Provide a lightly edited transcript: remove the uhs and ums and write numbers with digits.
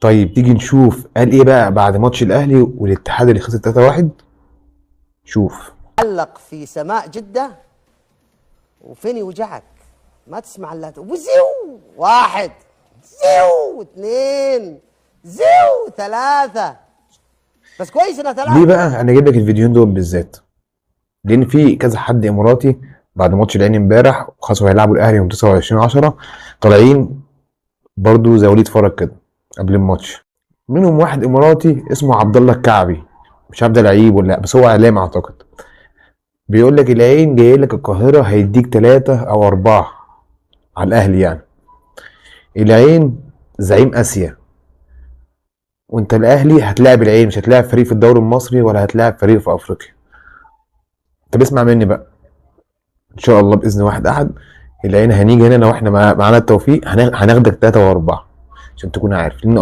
طيب تيجي نشوف قال ايه بقى بعد ماتش الاهلي والاتحاد اللي خسر 3-1. شوف. علق في سماء جدة وفين يوجعك ما تسمع الا وزيو 1 زيو 2 زيو 3. بس كويس انها 3. ليه بقى انا جايب لك الفيديوهين دول بالذات؟ لان في كذا حد اماراتي بعد ماتش العين امبارح وخلاص هيلعبوا الاهلي يوم 29/10 طالعين برضو زي وليد فرج كده قبل الماتش. منهم واحد اماراتي اسمه عبد الله الكعبي، مش عارف ده لعيب ولا لا، بس هو اعلام اعتقد. بيقول لك العين جاي لك القاهره هيديك 3 أو 4 على الاهلي يعني. العين زعيم اسيا، وانت الاهلي هتلاعب العين، مش هتلاعب فريق في الدوري المصري ولا هتلاعب فريق في افريقيا. طب اسمع مني بقى، ان شاء الله باذن واحد احد العين هنيجي هنا لو احنا معانا التوفيق هناخدك 3 و4 عشان تكون عارف.